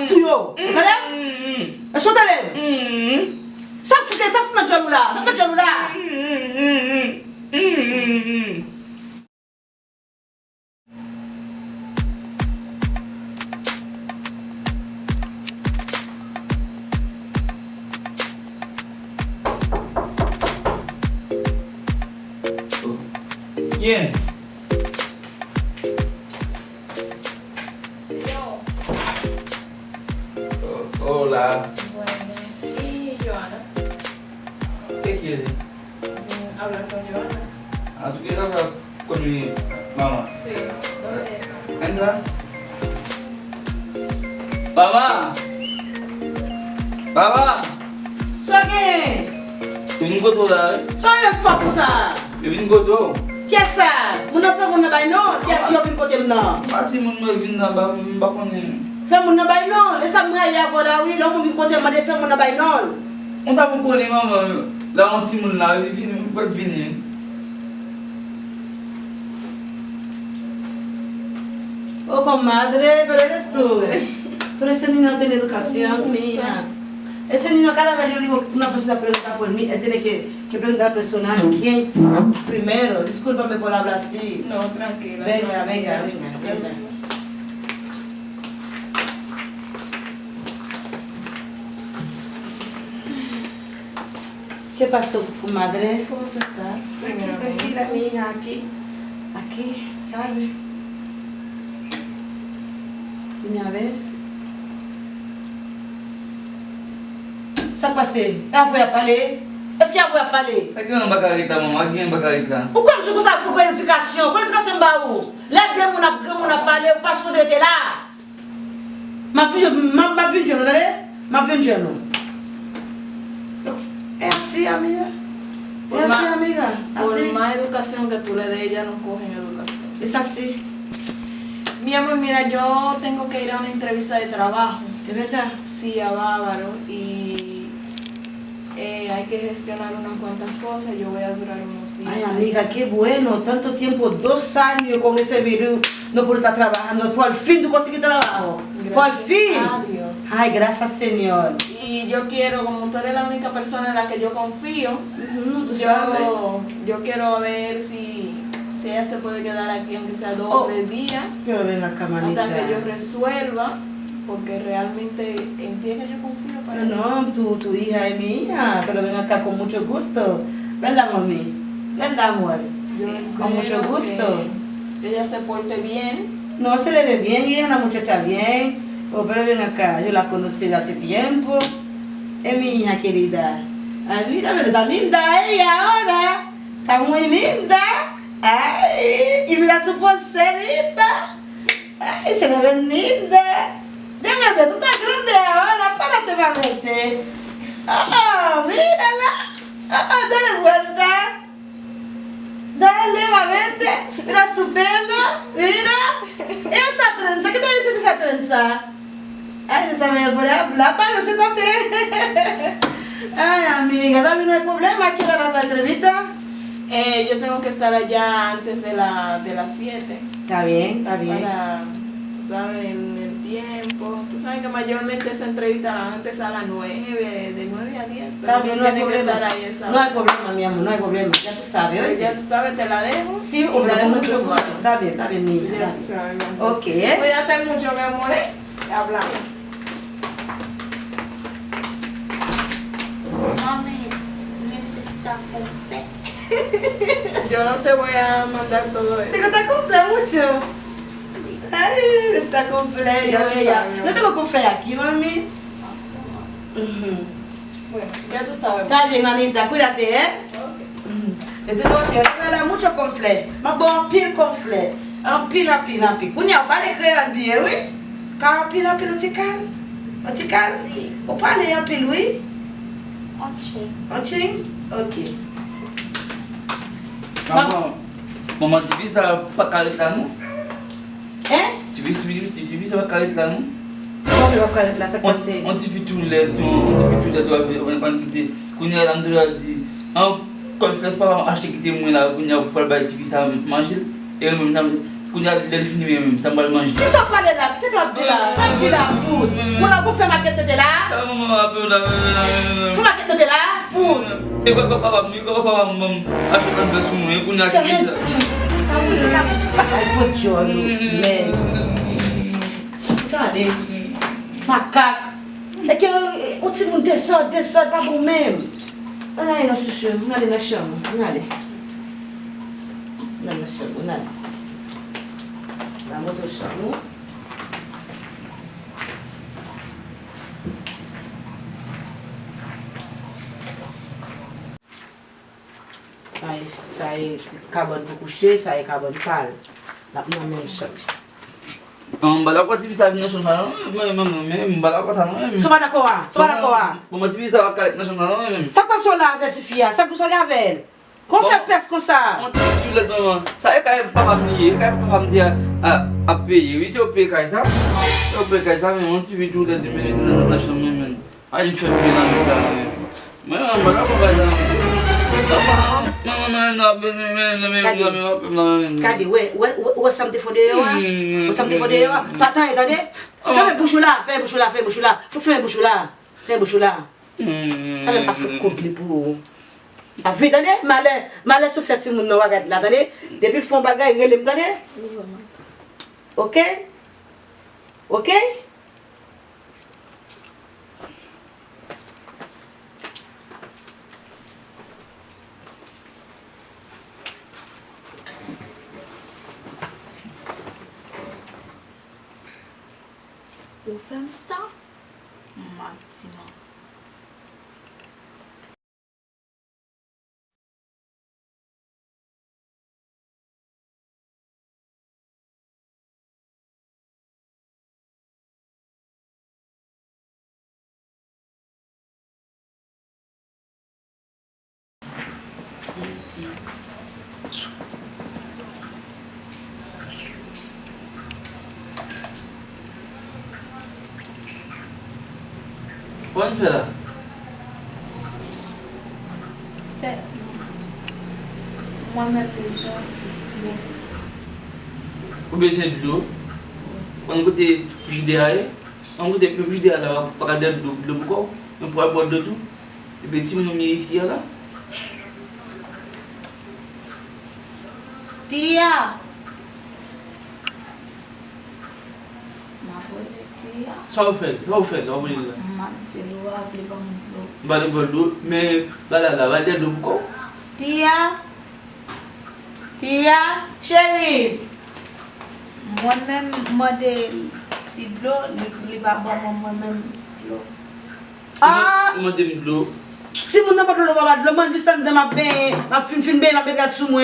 tout yo. Est-ce que t'allais? Ça fout ma joie là. Ça fait joie là. Bien. Hola. Buenas. ¿Y Joana? ¿Qué quieres? Hablar con Joana. Ah, ¿tú quieres hablar con mi mamá? Sí. ¿Dónde está? Entra. Mamá. Mamá. Sogue. Tu vim goto là? Sogue le fuck ça. Tu vim goto? Qu'est-ce ça? Mon enfant mon bay non. Qu'est-ce que vous côté non? Pati mon vin là ba konnen. Fais mon bay non. Laisse moi y avoir là oui, là mon vin côté m'a fait mon bay non. On t'a beaucoup connaît maman. Là on ti mon là, il vient pas venir. Oh, comadre, pero eres tú. Pero ese niño no tiene educación, mía. Ese niño cada vez yo digo una persona pregunta por mí, él tiene que preguntar al personaje, ¿quién primero? Discúlpame por hablar así. No, tranquila. Venga. ¿Qué pasó, comadre? ¿Cómo tú estás? Aquí, tranquila, mía, aquí, ¿sabe? Dime a ver. Ça passé. Elle voulait parler. Est-ce qu'elle voulait parler? Ça qui on va carrer ta maman, qui on va carrer là. Pourquoi tu dis ça pour l'éducation? Pour l'éducation, bah où? Là, dès qu'on a parlé, parce que vous étiez là. Ma fille, je vous allez? Ma fille, je vous. Merci, amiga. Merci, amiga. Por Así. más educación que tú le des, ella no cogen educación. Es así. Mi amor, mira, yo tengo que ir a una entrevista de trabajo. ¿De verdad? Sí, a Bávaro. Y hay que gestionar unas cuantas cosas. Yo voy a durar unos días. Ay, amiga, qué bueno. Tanto tiempo, 2 años con ese virus. No puedo estar trabajando. Por fin tú conseguiste trabajo. Por fin. Adiós. Ay, gracias, Señor. Y yo quiero, como tú eres la única persona en la que yo confío, Tú sabes. yo quiero ver si ella se puede quedar aquí, aunque sea 2 o 3 días, Pero ven acá, manita. hasta que yo resuelva, porque realmente en ti es que yo confío para Pero eso. no, tu hija es mi hija, pero ven acá con mucho gusto. ¿Verdad, mami? ¿Verdad, amor? Yo Con mucho espero gusto. que ella se porte bien. No, se le ve bien, ella es una muchacha bien. Oh, pero ven acá, yo la conocí de hace tiempo. Es mi hija querida. Ay, mira, pero está linda ella ahora. Está muy linda. Ay, y mira su pulserita. Ay, se le ve linda. Déjame ver, tú estás grande ahora. Párate para verte. Oh, mírala. Oh, dale vuelta. Dale, va a verte. Mira su pelo. Mira. Esa trenza, ¿qué te dice de esa trenza? Ay, no sabe por hablar. Siéntate. Ay, amiga, David, no hay problema. ¿Quién va a dar la entrevista? Yo tengo que estar allá antes de las 7. Está bien, está bien. Para, tú sabes, el tiempo. Tú sabes que mayormente esa entrevista la van a empezar a las 9, de 9 a 10. Pero Está bien, no hay tiene que problema. estar ahí esa No hay hora. problema, mi amor, no hay problema. Ya tú sabes, Pero oye. ya tú sabes, te la dejo. Sí, y pero la con dejo en mucho tu gusto. mano. Está bien, mi hija. Ya dale. tú sabes, mi amor. Ok. Cuídate mucho, mi amor, ¿eh? Hablamos. Mami, necesita café. Yo no te voy a mandar todo eso. Digo, ¿te cumple mucho? Ay, está cumple. Ya tú sabes, Yo tengo cumple aquí, mami. Ujú. Bueno, ya tú sabes. Está bien, manita, cuídate, ¿eh? Yo te voy a dar mucho conflé. Ma bon pile conflé. Un pile. Kounya, ou pale kre an biye, oui? Ka un pile, o ti kal? O ti kal? Ou pale un pile, oui? Un ching? Ok. Maman, tu vis ça pas carré là, non? Hein? Tu vis ça pas carré là, non? Comment je vais faire là, ça passe? On te fait tout les doigts, on va quitter. Quand il y a l'endroit, dit, quand tu laisses pas acheter quitter moi là, quand il y a pas de TV ça manger, et même Quand il y a des films, même, ça va le manger. Qui s'en parle là? Qui t'as dit là? Ça dit là, fout. On a fait ma tête de là. Ça va m'appeler là. Fais ma tête de là, fout. Et quand papa va venir, quand papa va acheter un peu de sous, et qu'on a dit mais attendez, macaque. Et que on dit mon descend, pas bon même. On a une solution, on a une chambre, on a les. On a une chambre, on a. La moto chambre. Ça est carbone pour coucher, ça est carbone pâle. La même sorte. On va la quoi tu ça venir sur ça même va la quoi ça non. So pas d'accord, so pas d'accord. Comment tu ça va caler dans ça même. Ça quoi sont là avec Sophia, ça que sont avec. Qu'on fait peste comme ça. On tu là dedans. Ça est quand même pas me quand même pas me dire à payer. Oui, c'est au payer quand ça. C'est au payer quand ça mais on tu veux jouer dans la chambre même. Ah, il fait bien là. Mais on va la quoi là. Cadê? Ué, something for the hour? Something for the hour? Attendez. Fais bouche là. Faut faire bouche là. Elle pas fait complet pour. Avez attendez, malais se fait mon nom regarde là, attendez. Depuis font bagaille relève attendez. OK? Ou fèm sa, maximum. Quoi il fait là? Fait. Moi-même, je suis Ou bien c'est de l'eau. On côté frigidaire, on côté plus frigidaire là, pas garder de beaucoup, on pourra boire de tout. Et puis si nous mis ici là. Tia! Ma pose tia. Ça vous fait, on va dire là. Ma te lo a ple bon lo. Va de boire de l'eau, mais là, va de beaucoup. Tia! Chérie, Moi-même, modèle, si de l'eau, li ba bon moi-même l'eau. ah, On de l'eau. si mon n'a pas de l'eau, moi juste dans ma bain, ma fin bain, ma regarde sous moi.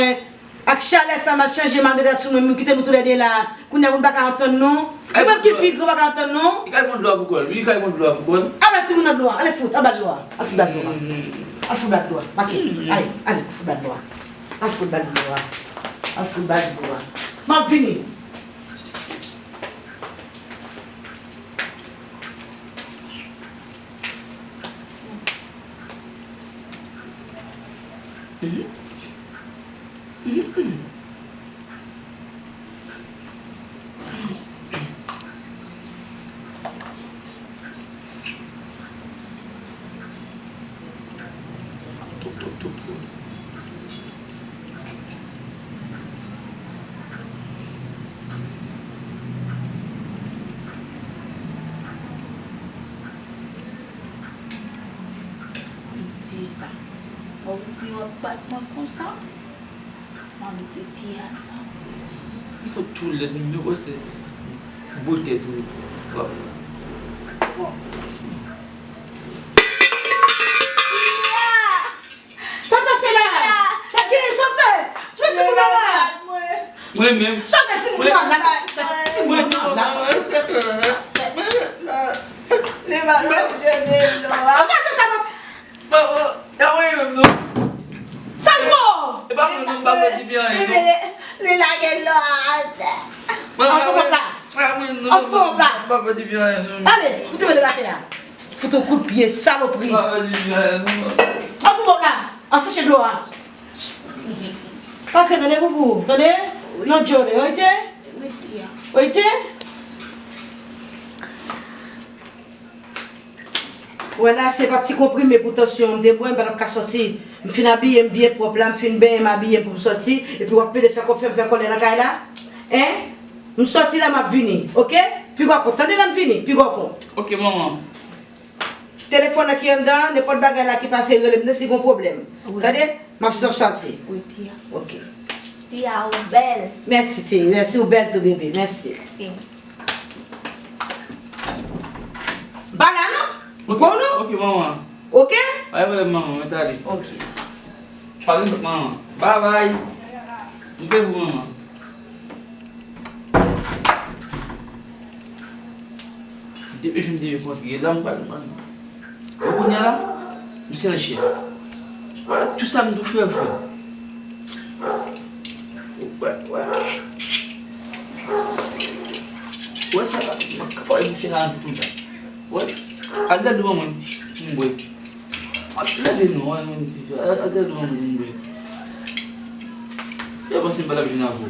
Avec chalet ça m'a changé ma regarde sous moi, me quitter nous tous les deux là. Qu'on a pas entendre non. Même qui pique pas entendre non. Il a de l'eau pour quoi? Lui il a de l'eau pour quoi? Ah si mon a de l'eau, allez fout, abat de l'eau. Al fout de l'eau. OK, allez, fout de l'eau. Al fout de l'eau. Ma vini. Di sa. Ou di wap batman kon sa. Man te tia sa. Il faut tout le numéro c'est beauté tout. Ça passe là. Ça qui ça fait? Tu fais ce là. Moi même. Ça fait ce là. C'est moi là. Li ba jene lo. Ah, ça va. Ah oui même non. Ça va. Et pas nous pas dire bien. Li la gen lo ate. Pas dire bien. Allez, foutez-moi de la terre. Foutez un coup de pied, saloperie. Pas dire bien. Ah, pour là. En sachet de l'eau. Ok, tenez, boubou. Tenez. Non, Johnny, ok? Oíste? Voilà, c'est parti comprimé pour tension. Des bois, je vais sortir. Je finis habiller bien propre, je finis bien m'habiller pour sortir. Et puis, on peut faire confiance, faire coller la caille là. Hein? Je sorti là, je vais venir. Ok? Puis, je compte. Attendez là, je venir. Puis, je compte. Ok, maman. Téléphone qui est dedans, n'importe quoi là qui passe, c'est mon problème. Attendez? Je vais sortir. Oui, Tia. Ok. Tia, ou belle. Merci, Thé. Merci, ou belle, tout bébé. Merci. Sim. Bala, non? Ok, Bon, non? ok, maman. Ok? Allez, voilà, maman, on est allé. Ok. Parlez avec maman. Bye bye. Ok, vous, maman. Depuis que je me dis que je suis là, je suis là. C'est le chien. Voilà, tout ça me doit faire. Ouais. Ouais, ça va. Il faut aller faire un peu tout ça. Ouais. Allez, le moment. Oui. Allez, non. Allez, le moment. Oui. Il y a pas de balade à vous.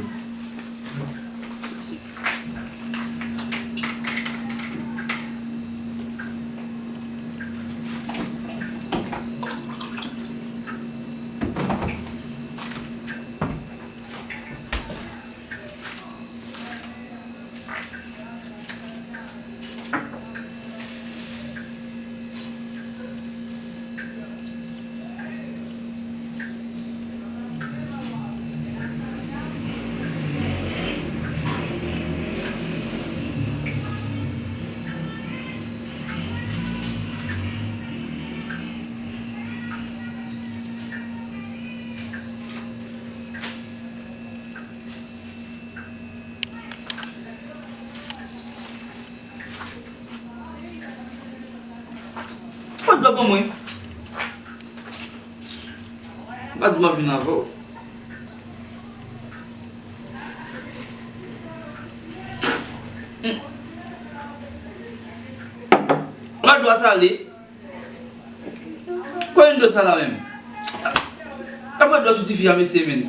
Pas de moi. Pas de ma vie n'avant. On doit s'aller. Quoi on doit s'aller même? Après, on doit justifier à mes semaines.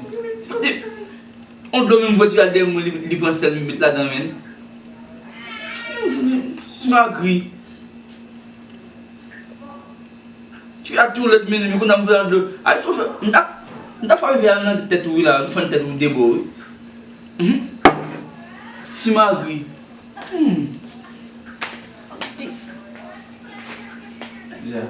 On doit même voiture à des mots, les prendre celle mettre là-dedans. Je m'agree. Tu as tout le monde, mais on a besoin de. Alors, on a fait une tête où là, on fait une tête où débo. Si m'agree. Yeah.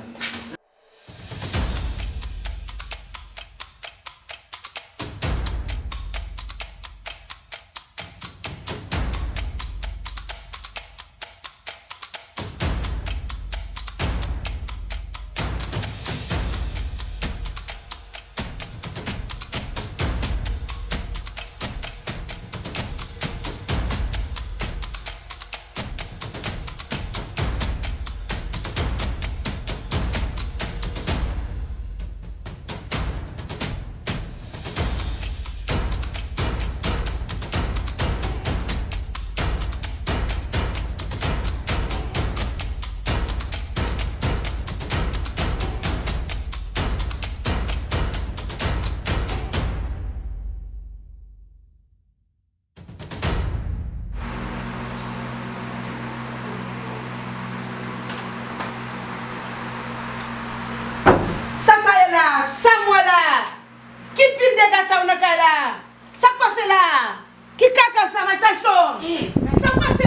Ça moi là. Qui pile de gars ça on a là? Ça passe là. Qui caca ça ma taison? Ça passe.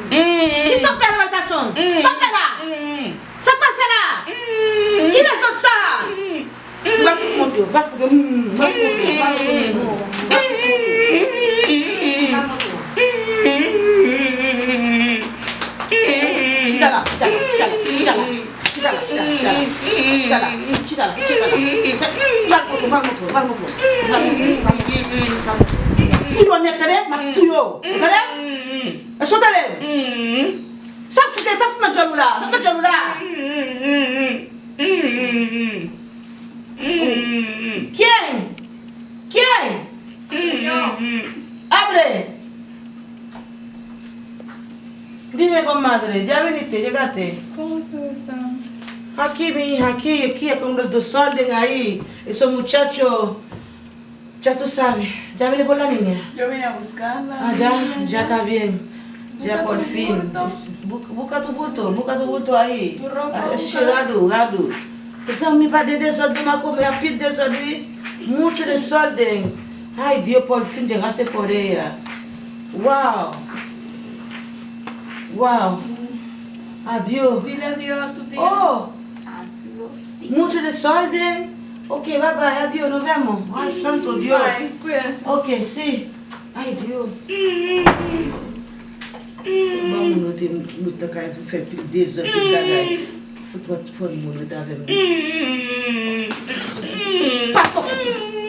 Qui s'en fait la taison? Ça fait là. Ça passe là. Qui les autres ça? Va vous montrer, va vous montrer. Tuyo netere, ma tuyo. Kare? Eso tare. Saf na jalula, saf na jalula. ¿Quién? Abre. Dime, comadre, ¿ya viniste? ¿Llegaste? ¿Cómo ustedes están? Aquí, mi hija, aquí, con los dos orden ahí. Esos muchachos Ya tú sabes, ya vine por la niña. Yo vine a buscarla. Ah, ya está bien. Ya Busca por tu fin. bulto. Busca tu bulto aí. Tu roupa, Ah, busca. gado. Essa me vai de desordem, mas como a pide desordem, muito desordem. Ai, Deus, por fim, chegaste por ella. Uau. Uau. Adiós. Dile adiós a tu tía. Oh, Adiós. mucho desorden. Ok, bye bye, adiós, nos vemos. Ay, santo Dios. Bye, cuídense. Ok, sí. Ay, Dios. Vamos, não tem que fazer pedidos aqui, foi muito, tá vendo? Passa,